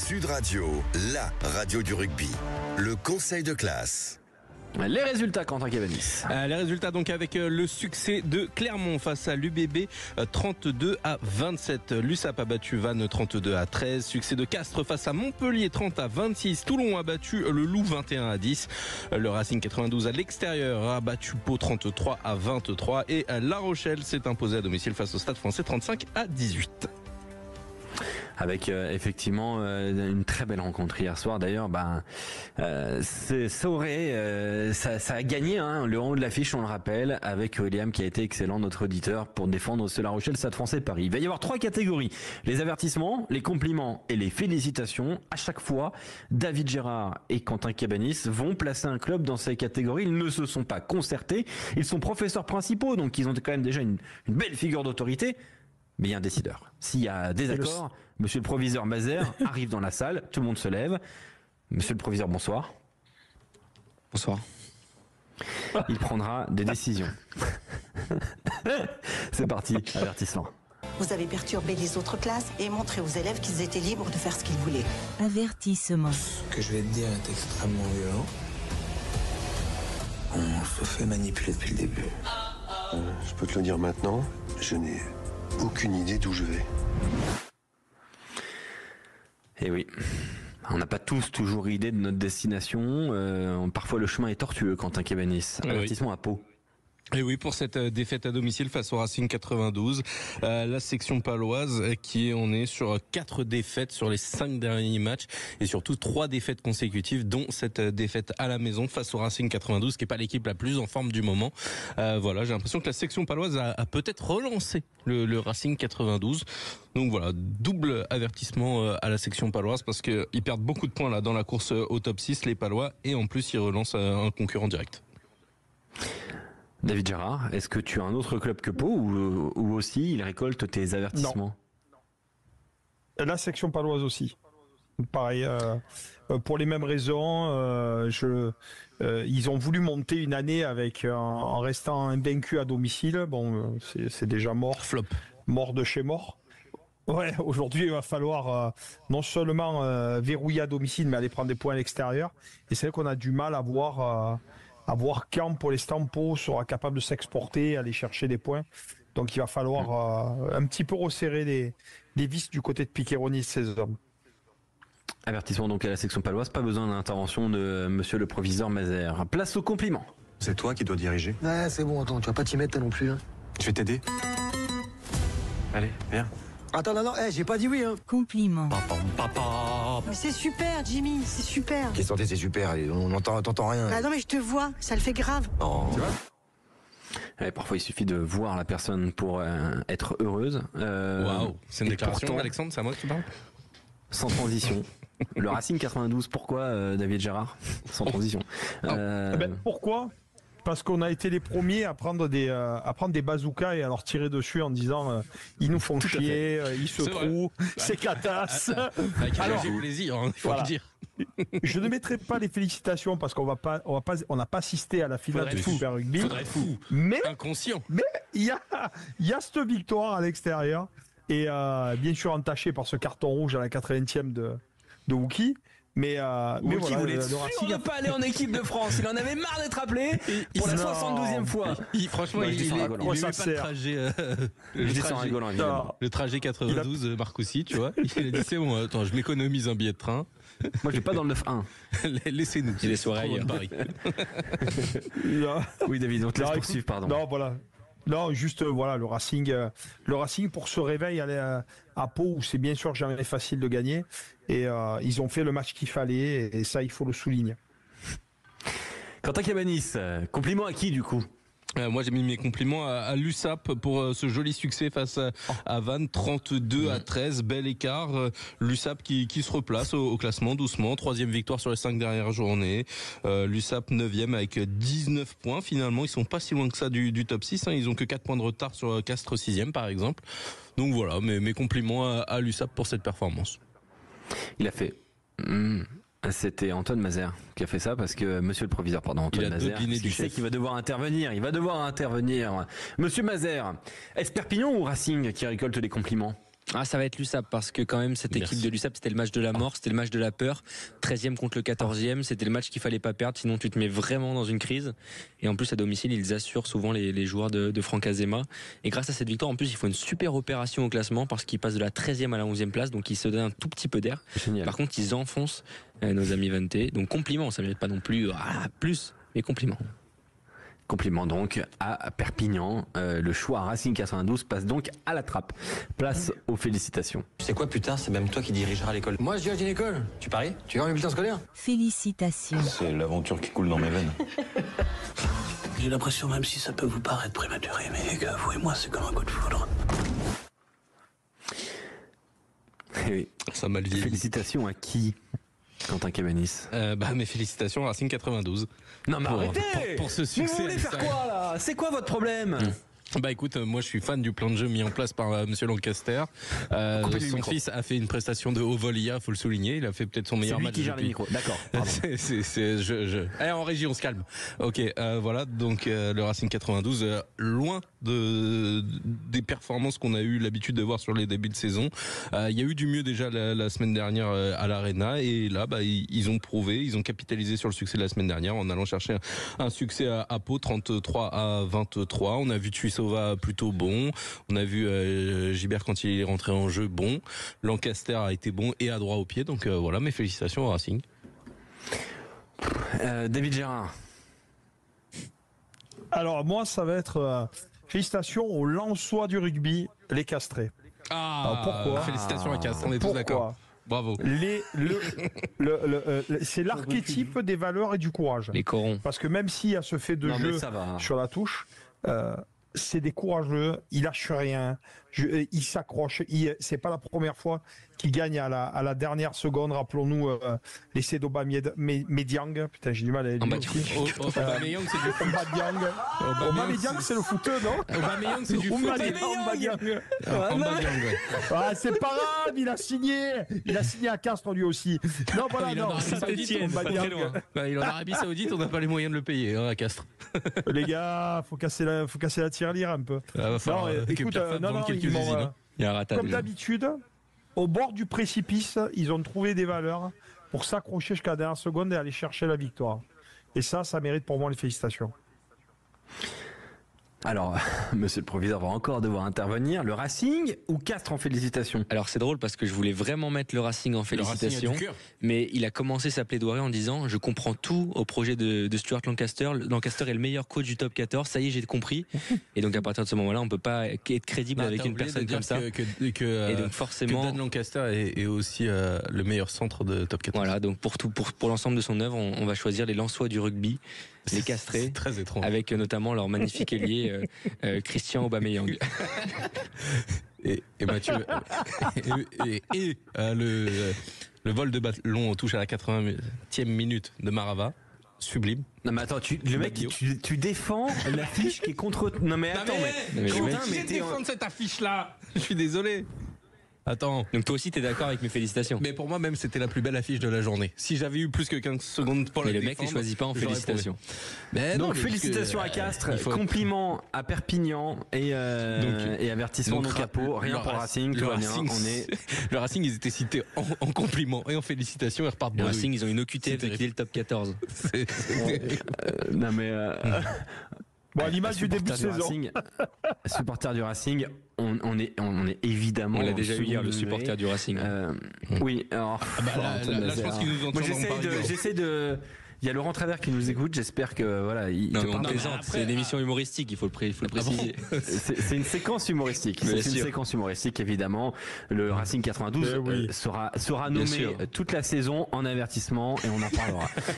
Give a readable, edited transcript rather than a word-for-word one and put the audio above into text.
Sud Radio, la radio du rugby. Le conseil de classe. Les résultats, Quentin Cabanis. Les résultats donc avec le succès de Clermont face à l'UBB 32-27. L'USAP a battu Vannes 32-13. Succès de Castres face à Montpellier 30-26. Toulon a battu le Loup 21-10. Le Racing 92 à l'extérieur a battu Pau 33-23. Et La Rochelle s'est imposé à domicile face au Stade Français 35-18. Avec effectivement une très belle rencontre hier soir. D'ailleurs, ça a gagné le haut de l'affiche, on le rappelle, avec William qui a été excellent, notre auditeur, pour défendre ce La Rochelle Stade Français Paris. Il va y avoir 3 catégories: les avertissements, les compliments et les félicitations. À chaque fois, David Gérard et Quentin Cabanis vont placer un club dans ces catégories. Ils ne se sont pas concertés. Ils sont professeurs principaux, donc ils ont quand même déjà une belle figure d'autorité. Mais il y a un décideur. S'il y a désaccord, monsieur le proviseur Mazer arrive dans la salle, tout le monde se lève. Monsieur le proviseur, bonsoir. Bonsoir. Il prendra des décisions. C'est parti, avertissement. Vous avez perturbé les autres classes et montré aux élèves qu'ils étaient libres de faire ce qu'ils voulaient. Avertissement. Ce que je vais te dire est extrêmement violent. On se fait manipuler depuis le début. Je peux te le dire maintenant, je n'ai aucune idée d'où je vais. Eh oui, on n'a pas tous toujours idée de notre destination. Parfois le chemin est tortueux, Quentin Cabanis. Avertissement à Pau. Et oui, pour cette défaite à domicile face au Racing 92, la section paloise on est sur 4 défaites sur les 5 derniers matchs et surtout 3 défaites consécutives, dont cette défaite à la maison face au Racing 92, qui est pas l'équipe la plus en forme du moment. J'ai l'impression que la section paloise a peut-être relancé le Racing 92. Donc voilà, double avertissement à la section paloise parce que ils perdent beaucoup de points là dans la course au top 6, les Palois, et en plus ils relancent un concurrent direct. David Gérard, est-ce que tu as un autre club que Pau ou aussi il récolte tes avertissements? Non. La section paloise aussi. Pareil, pour les mêmes raisons. Ils ont voulu monter une année en restant invaincus à domicile. Bon, c'est déjà mort. Flop. Mort de chez mort. Ouais, aujourd'hui il va falloir non seulement verrouiller à domicile, mais aller prendre des points à l'extérieur. Et c'est vrai qu'on a du mal à voir quand pour l'instant Pau sera capable de s'exporter, aller chercher des points. Donc il va falloir un petit peu resserrer les vis du côté de Piccheroni et de ses hommes. Avertissement donc à la section paloise, pas besoin d'intervention de monsieur le proviseur Mazer. Place au compliment. C'est toi qui dois diriger. Ouais, c'est bon, attends, tu vas pas t'y mettre toi non plus. Hein. Je vais t'aider. Allez, viens. Attends, non, j'ai pas dit oui. Hein. Compliment. Mais c'est super, Jimmy, c'est super. Qu'est-ce que c'est super, on t'entend rien. Ah non, mais je te vois, ça le fait grave. Oh. Tu vois parfois il suffit de voir la personne pour être heureuse. Waouh, c'est une déclaration, pourtant, Alexandre, c'est à moi que tu parles? Sans transition. Le Racing 92, pourquoi David Gérard? Sans transition. Pourquoi? Parce qu'on a été les premiers à prendre des bazookas et à leur tirer dessus en disant ils nous font chier, ils se trouvent, c'est catasse. Avec plaisir, il faut le dire. Je ne mettrai pas les félicitations parce qu'on n'a pas assisté à la finale du Super Rugby. Mais inconscient. Mais il y a cette victoire à l'extérieur et bien sûr entachée par ce carton rouge à la 80e de Wookie. Mais voilà, le Racing n'a pas allé en équipe de France. Il en avait marre d'être appelé pour la 72e fois. Franchement, il n'est pas le trajet. Le trajet 92, Marcoussi, tu vois. Il a dit c'est bon, attends, je m'économise un billet de train. Moi, je vais pas dans le 9-1. Laissez-nous. Il est soirées de Paris. Oui, David, on te laisse poursuivre, pardon. Non, voilà. Non, juste le Racing pour ce réveil à Pau où c'est bien sûr jamais facile de gagner et ils ont fait le match qu'il fallait et ça il faut le souligner. Quentin Cabanis, compliment à qui du coup? Moi j'ai mis mes compliments à l'USAP pour ce joli succès face à Vannes, 32-13, bel écart. L'USAP qui se replace au classement doucement, 3e victoire sur les 5 dernières journées. L'USAP 9e avec 19 points. Finalement ils sont pas si loin que ça du top 6, ils ont que 4 points de retard sur Castres 6e par exemple. Donc voilà, mes compliments à l'USAP pour cette performance. Il a fait C'était Antoine Mazer qui a fait ça parce que monsieur le proviseur, Antoine Mazer, il sait qu'il va devoir intervenir. Monsieur Mazer, est-ce Perpignan ou Racing qui récolte les compliments? Ça va être l'USAP parce que quand même cette équipe de l'USAP c'était le match de la mort, c'était le match de la peur, 13e contre le 14e, c'était le match qu'il fallait pas perdre sinon tu te mets vraiment dans une crise. Et en plus à domicile ils assurent souvent les joueurs de Franck Azema. Et grâce à cette victoire en plus ils font une super opération au classement parce qu'ils passent de la 13e à la 11e place, donc ils se donnent un tout petit peu d'air. Génial. Par contre ils enfoncent nos amis Vanté, donc compliment, ça mérite pas non plus plus, mais compliment. Compliment donc à Perpignan. Le choix à Racing 92 passe donc à la trappe. Place aux félicitations. Tu sais quoi, putain, c'est même toi qui dirigeras l'école. Moi, je dirige une école. Tu paries? Tu veux un bulletin scolaire? Félicitations. C'est l'aventure qui coule dans mes veines. J'ai l'impression, même si ça peut vous paraître prématuré, mais que vous et moi, c'est comme un coup de foudre. Oui. Ça m'a vieilli. Félicitations à qui, Quentin Cabanis? Mes félicitations à Racing 92. Non mais arrêtez pour ce Mais succès. vous voulez faire quoi là? C'est quoi votre problème? Bah écoute, moi je suis fan du plan de jeu mis en place par Monsieur Lancaster. Son fils a fait une prestation de haut vol hier, faut le souligner. Il a fait peut-être son meilleur match. C'est lui qui gère les micros. D'accord. Pardon. Allez, en régie, on se calme. Ok, voilà. Donc le Racing 92, loin des performances qu'on a eu l'habitude de voir sur les débuts de saison. Il y a eu du mieux déjà la semaine dernière à l'Arena et là, ils ont prouvé, ils ont capitalisé sur le succès de la semaine dernière en allant chercher un succès à Pau, 33-23. On a vu Tuissova plutôt bon. On a vu Gilbert quand il est rentré en jeu bon. Lancaster a été bon et à droit au pied. Donc voilà, mes félicitations au Racing. David Gérard. Alors moi, ça va être félicitations aux Lensois du rugby, les Castrés. Alors, pourquoi? Félicitations à Castres, on est tous d'accord. Bravo. C'est l'archétype des valeurs et du courage. Les corons. Parce que même s'il y a ce fait de jeu sur la touche, c'est des courageux, ils lâchent rien, ils s'accrochent. C'est pas la première fois qu'ils gagnent à la dernière seconde. Rappelons-nous l'essai d'Aubameyang. Putain, j'ai du mal à dire aussi. Aubameyang, c'est du foot. Aubameyang, c'est le footeux, non? Aubameyang, c'est du foot. C'est pas grave, il a signé à Castres lui aussi. Non, voilà, il est en Arabie Saoudite, on n'a pas les moyens de le payer à Castres. Les gars, faut casser la tirelire un peu. Non, écoute, comme d'habitude, au bord du précipice, ils ont trouvé des valeurs pour s'accrocher jusqu'à la dernière seconde et aller chercher la victoire. Et ça mérite pour moi les félicitations. Alors, monsieur le proviseur va encore devoir intervenir. Le Racing ou Castres en félicitations? Alors c'est drôle parce que je voulais vraiment mettre le Racing en félicitations, mais il a commencé sa plaidoirie en disant je comprends tout au projet de Stuart Lancaster. Lancaster est le meilleur coach du top 14, ça y est j'ai compris. Et donc à partir de ce moment-là on peut pas être crédible avec une personne comme ça. Et donc forcément que Dan Lancaster est aussi le meilleur centre de top 14. Voilà, donc pour l'ensemble de son œuvre on va choisir les Lensois du rugby, les Castrés, très étrange, avec notamment leur magnifique ailier Christian Aubameyang. Et Mathieu le vol de ballon on touche à la 80e minute de Marava. Sublime. Non mais attends, le mec, tu défends l'affiche qui est contre. Non mais attends, mais Quentin, mais défendre cette affiche là. Je suis désolé. Attends. Donc toi aussi t'es d'accord avec mes félicitations? Mais pour moi même c'était la plus belle affiche de la journée. Si j'avais eu plus que 15 secondes pour la défendre. Mais le mec il choisit pas en félicitations. Mais donc félicitations à Castres, compliments à Perpignan et avertissement donc à Pau. Rien pour Racing. Le Racing ils étaient cités en compliments et en félicitations. Ils repartent. Le Racing ils ont une OQTF qui est le top 14. Non mais. Bon, à l'image du début de saison. Supporter du Racing, on est évidemment. On l'a déjà eu hier, le supporter du Racing. Oui, alors. Là, je pense qu'ils nous entendent. J'essaie de. Il y a Laurent Travers qui nous écoute. J'espère que voilà. Non, plaisante. C'est une émission humoristique. Il faut le préciser. C'est une séquence humoristique. C'est une séquence humoristique évidemment. Le Racing 92 sera nommé toute la saison en avertissement et on en parlera.